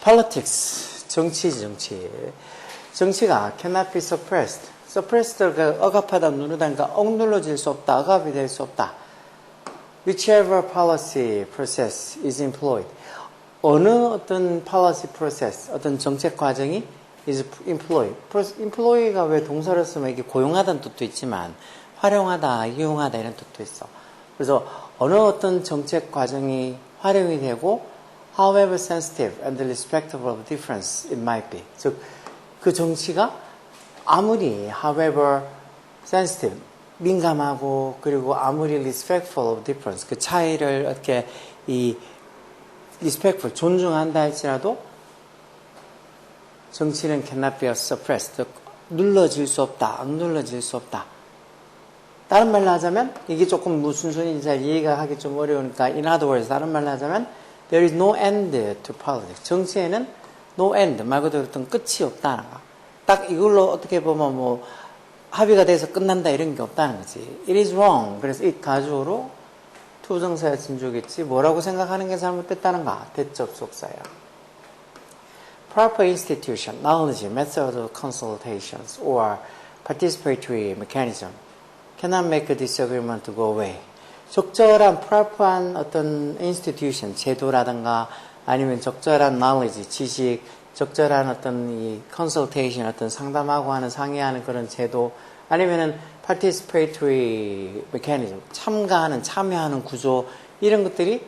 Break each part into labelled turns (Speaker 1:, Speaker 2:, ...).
Speaker 1: politics, 정치지, 정치. 정치가 cannot be suppressed. suppressed가 억압하다, 누르다니까 억눌러질 수 없다, 억압이 될 수 없다. whichever policy process is employed. 어느 어떤 policy process, 어떤 정책 과정이 is employed. employ가 왜 동사를 쓰면 이게 고용하다는 뜻도 있지만 활용하다, 이용하다 이런 뜻도 있어. 그래서 어느 어떤 정책 과정이 활용이 되고 however sensitive and respectful of difference it might be. 즉, 그 정치가 아무리 however sensitive, 민감하고 그리고 아무리 respectful of difference, 그 차이를 어떻게 이 respectful, 존중한다 할지라도 정치는 cannot be suppressed, 눌러질 수 없다, 악눌러질 수 없다. 다른 말로 하자면 이게 조금 무슨 소리인지 잘 이해가 하기 좀 어려우니까 in other words, 다른 말로 하자면 there is no end to politics. 정치에는 no end, 말 그대로 어떤 끝이 없다는 거. 딱 이걸로 어떻게 보면 뭐 합의가 돼서 끝난다 이런 게 없다는 거지. It is wrong. 그래서 it 가주어로 투정사야 진주겠지. 뭐라고 생각하는 게 잘못됐다는가? 대접속사야. Proper institution, knowledge, method of consultations, or participatory mechanism cannot make a disagreement go away. 적절한, proper한 어떤 institution, 제도라든가 아니면 적절한 knowledge, 지식, 적절한 어떤 이 consultation, 어떤 상담하고 하는 상의하는 그런 제도, 아니면은 participatory mechanism, 참여하는 구조, 이런 것들이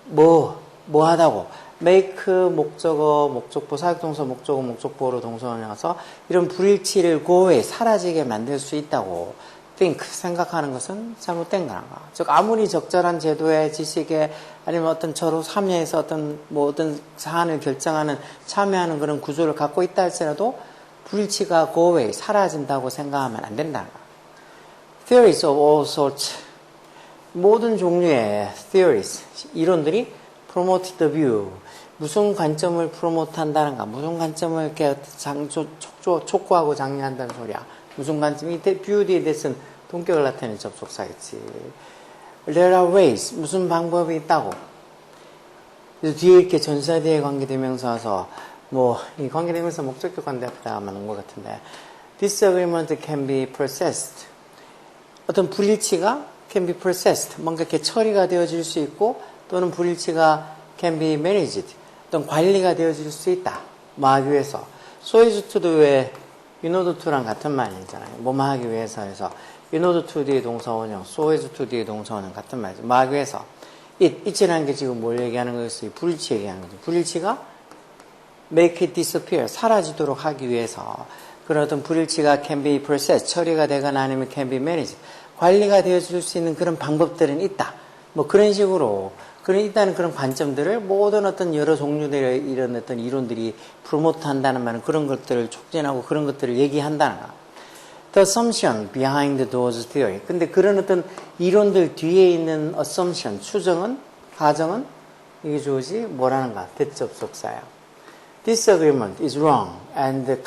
Speaker 1: 뭐 하다고 make 목적어, 목적보, 사역동사, 목적어, 목적보로 동사원에 와서 이런 불일치를 go away, 사라지게 만들 수 있다고 think, 생각하는 것은 잘못된 거란가. 즉, 아무리 적절한 제도에, 지식에, 아니면 어떤 서로 참여해서 어떤 사안을 결정하는, 참여하는 그런 구조를 갖고 있다 할지라도 불일치가 go away, 사라진다고 생각하면 안 된다는 거야. Theories of all sorts. 모든 종류의 theories, 이론들이 promote the view. 무슨 관점을 프로모트 한다는가, 무슨 관점을 이렇게 촉구하고 장려한다는 소리야. 무슨 관점이 뷰티에 대해서는 동격을 나타내는 접속사겠지. There are ways, 무슨 방법이 있다고. 그래서 뒤에 이렇게 전사대에 관계대명사 와서 이 관계대명사 목적격 관계 앞에다 하면 것 같은데 disagreement can be processed. 어떤 불일치가 can be processed. 뭔가 이렇게 처리가 되어질 수 있고 또는 불일치가 can be managed. 어떤 관리가 되어질 수 있다. 뭐 하기 위해서. 소이즈투도 왜 in order to랑 같은 말이잖아요. 뭐 하기 위해서 해서 in order to 뒤에 동사원형, so as to 뒤에 동사원형 같은 말이죠. 뭐 하기 위해서. it이라는 게 지금 뭘 얘기하는 거였어요? 불일치 얘기하는 거죠. 불일치가 make it disappear, 사라지도록 하기 위해서 그런 어떤 불일치가 can be processed, 처리가 되거나 아니면 can be managed, 관리가 되어줄 수 있는 그런 방법들은 있다. 뭐 그런 식으로 있다는 그런 관점들을 모든 어떤 여러 종류들의 이런 어떤 이론들이 프로모트 한다는 말은 그런 것들을 촉진하고 그런 것들을 얘기한다는 거. The assumption behind those theory. 근데 그런 어떤 이론들 뒤에 있는 assumption, 추정은, 가정은 이게 좋으지 뭐라는가? 대접속사야. Disagreement is wrong and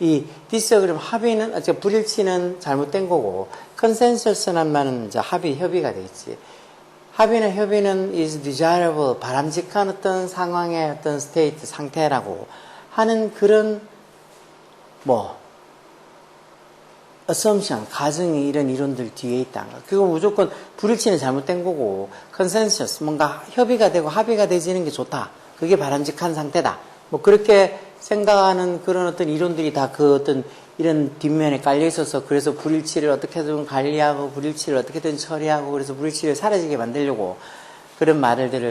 Speaker 1: 이 disagreement, 합의는, 불일치는 잘못된 거고 consensus라는 말은 이제 협의가 되겠지. 합의나 협의는 is desirable, 바람직한 어떤 상황의 어떤 state, 상태라고 하는 그런 assumption, 가정이 이런 이론들 뒤에 있다는 거. 그거 무조건 불일치는 잘못된 거고 consensus, 뭔가 협의가 되고 합의가 되지는 게 좋다. 그게 바람직한 상태다. 그렇게 생각하는 그런 어떤 이론들이 다 그 어떤 이런 뒷면에 깔려 있어서 그래서 불일치를 어떻게든 관리하고 불일치를 어떻게든 처리하고 그래서 불일치를 사라지게 만들려고 그런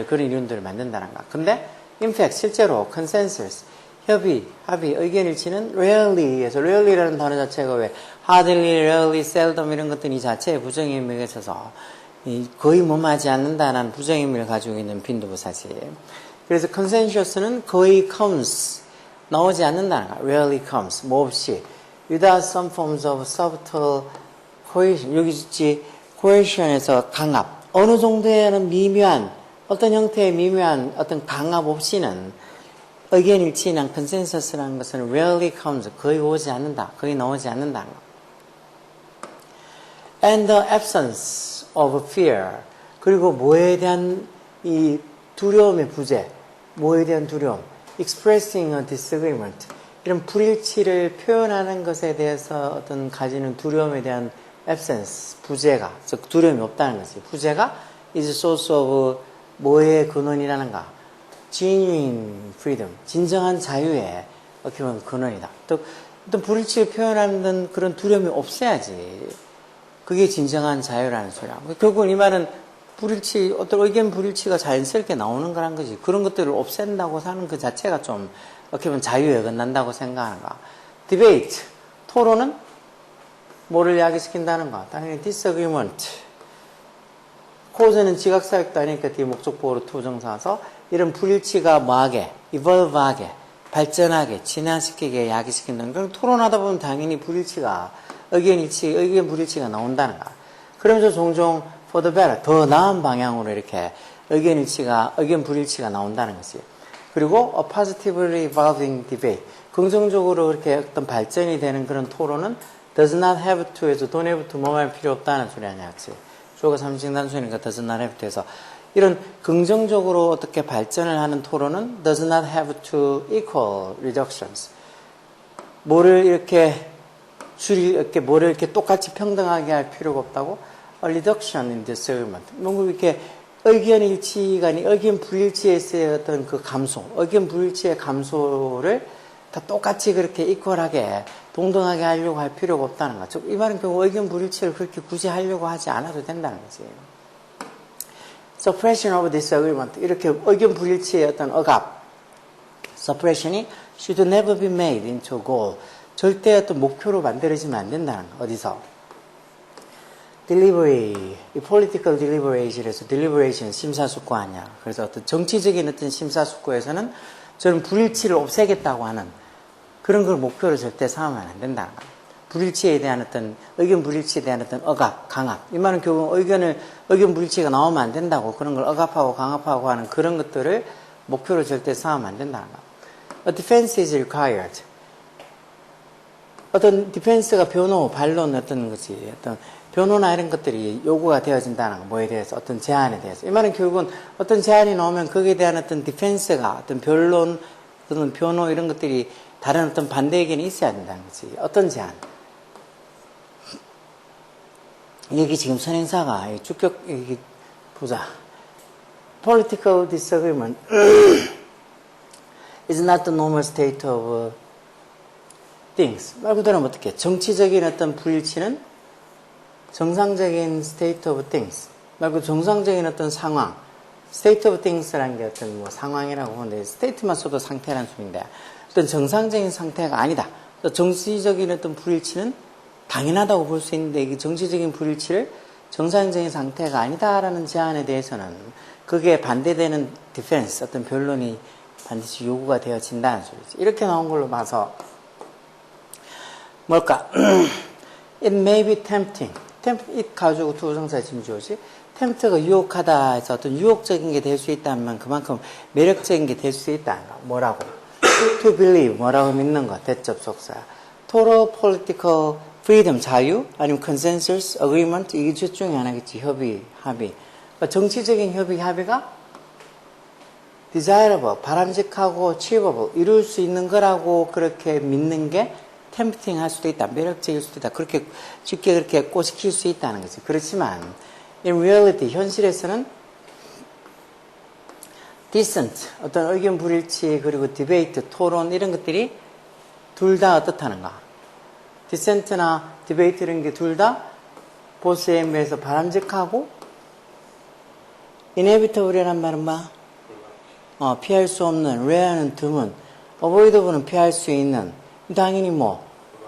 Speaker 1: 그런 이론들을 만든다는 거야. 근데 in fact 실제로 consensus, 합의, 의견일치는 rarely에서 rarely라는 단어 자체가 왜 hardly, rarely, seldom 이런 것들은 이 자체의 부정의미가 있어서 거의 뭐하지 않는다는 부정의미를 가지고 있는 빈도부사지. 그래서 consensus는 거의 comes, 나오지 않는다는 거야. rarely comes, 뭐 없이 without some forms of subtle coercion. 여기 있지, coercion에서 강압. 어느 정도에는 미묘한, 어떤 형태의 미묘한 어떤 강압 없이는 의견일치나 consensus라는 것은 rarely comes, 거의 오지 않는다. 거의 나오지 않는다는 거. And the absence of fear. 그리고 뭐에 대한 이 두려움의 부재. 뭐에 대한 두려움? expressing a disagreement. 이런 불일치를 표현하는 것에 대해서 어떤 가지는 두려움에 대한 absence, 부재가, 즉 두려움이 없다는 거지. 부재가 is a source of 뭐의 근원이라는가? genuine freedom, 진정한 자유의 어떻게 보면 근원이다. 또 어떤 불일치를 표현하는 그런 두려움이 없어야지. 그게 진정한 자유라는 소리야. 결국은 이 말은 불일치, 어떤 의견 불일치가 자연스럽게 나오는 거란 거지. 그런 것들을 없앤다고 사는 그 자체가 좀 어떻게 보면 자유에 어긋난다고 생각하는가. debate, 토론은 뭐를 야기시킨다는가? 당연히 disagreement. cause는 지각사역도 아니니까 뒤에 목적보호로 투정사서 이런 불일치가 뭐하게, evolve하게, 발전하게, 진화시키게 야기시킨다는 걸 토론하다 보면 당연히 불일치가, 의견 불일치가 나온다는가. 그러면서 종종 for the better, 더 나은 방향으로 이렇게 의견 불일치가 나온다는 것이에요. 그리고 a positively evolving debate, 긍정적으로 이렇게 어떤 발전이 되는 그런 토론은 does not have to에서 don't have to 뭐할 필요 없다는 소리 아니야, 그치? 주어가 삼식 단수니까 does not have to에서 이런 긍정적으로 어떻게 발전을 하는 토론은 does not have to equal reductions. 뭐를 이렇게 뭐를 이렇게 똑같이 평등하게 할 필요가 없다고? A reduction in disagreement. 뭔가 이렇게 의견 불일치에서의 어떤 그 감소, 의견 불일치의 감소를 다 똑같이 그렇게 이퀄하게, 동등하게 하려고 할 필요가 없다는 거죠. 이 말은 결국 의견 불일치를 그렇게 굳이 하려고 하지 않아도 된다는 거지. Suppression of disagreement. 이렇게 의견 불일치의 어떤 억압, suppression이 should never be made into a goal. 절대 어떤 목표로 만들어지면 안 된다는 거. 어디서? deliberate, 이 political deliberation에서 deliberation 심사숙고 아니야. 그래서 어떤 정치적인 어떤 심사숙고에서는 저는 불일치를 없애겠다고 하는 그런 걸 목표로 절대 삼으면 안 된다는 거야. 불일치에 대한 어떤 의견 불일치에 대한 어떤 억압, 강압. 이 말은 결국 의견 불일치가 나오면 안 된다고 그런 걸 억압하고 강압하고 하는 그런 것들을 목표로 절대 삼으면 안 된다는 거야. A defense is required. 어떤 디펜스가 변호, 반론 어떤 거지. 어떤 변호나 이런 것들이 요구가 되어진다는 거, 뭐에 대해서, 어떤 제안에 대해서. 이 말은 결국은 어떤 제안이 나오면 거기에 대한 어떤 디펜스가, 어떤 변론, 어떤 변호 이런 것들이 다른 어떤 반대 의견이 있어야 된다는 거지. 어떤 제안. 여기 지금 선행사가 주격, 여기 보자. Political disagreement is not the normal state of things. 말 그대로 어떻게? 정치적인 어떤 불일치는 정상적인 state of things. 말고 정상적인 어떤 상황. state of things라는 게 어떤 뭐 상황이라고 하는데, state만 써도 상태라는 소리인데, 어떤 정상적인 상태가 아니다. 정치적인 어떤 불일치는 당연하다고 볼 수 있는데, 이 정치적인 불일치를 정상적인 상태가 아니다라는 제안에 대해서는 그게 반대되는 defense, 어떤 변론이 반드시 요구가 되어진다는 소리지. 이렇게 나온 걸로 봐서 뭘까? It may be tempting. it 가지고 투정사 지금 주어지. tempt가 유혹하다 해서 어떤 유혹적인 게 될 수 있다면 그만큼 매력적인 게 될 수 있다는 거. 뭐라고? to believe. 뭐라고 믿는 거. 대접속사야. total political freedom. 자유? 아니면 consensus, agreement. 이게 둘 중에 하나겠지. 협의, 합의. 그러니까 정치적인 협의, 합의가 desirable. 바람직하고 achievable. 이룰 수 있는 거라고 그렇게 믿는 게 tempting 할 수도 있다. 매력적일 수도 있다. 그렇게 쉽게 그렇게 꼬시킬 수 있다는 거지. 그렇지만 in reality, 현실에서는 dissent, 어떤 의견 불일치, 그리고 debate, 토론 이런 것들이 둘 다 어떻다는가? dissent나 debate 이런 게 둘 다 both aim에서 바람직하고 inevitable이란 말은 뭐? 피할 수 없는, rare는 드문, avoidable는 피할 수 있는, 당연히 뭐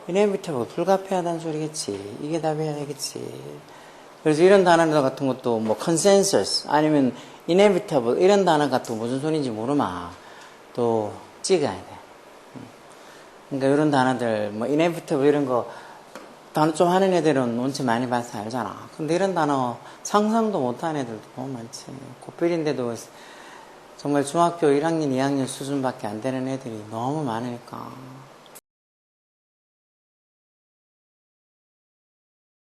Speaker 1: inevitable, 불가피하다는 소리겠지. 이게 답이어야 되겠지. 그래서 이런 단어 같은 것도 뭐 consensus 아니면 inevitable 이런 단어 같은 거 무슨 소리인지 모르마 또 찍어야 돼. 그러니까 이런 단어들 뭐 inevitable 이런 거 단어 좀 하는 애들은 원체 많이 봐서 알잖아. 근데 이런 단어 상상도 못하는 애들도 너무 많지. 고필인데도 정말 중학교 1학년, 2학년 수준밖에 안 되는 애들이 너무 많으니까.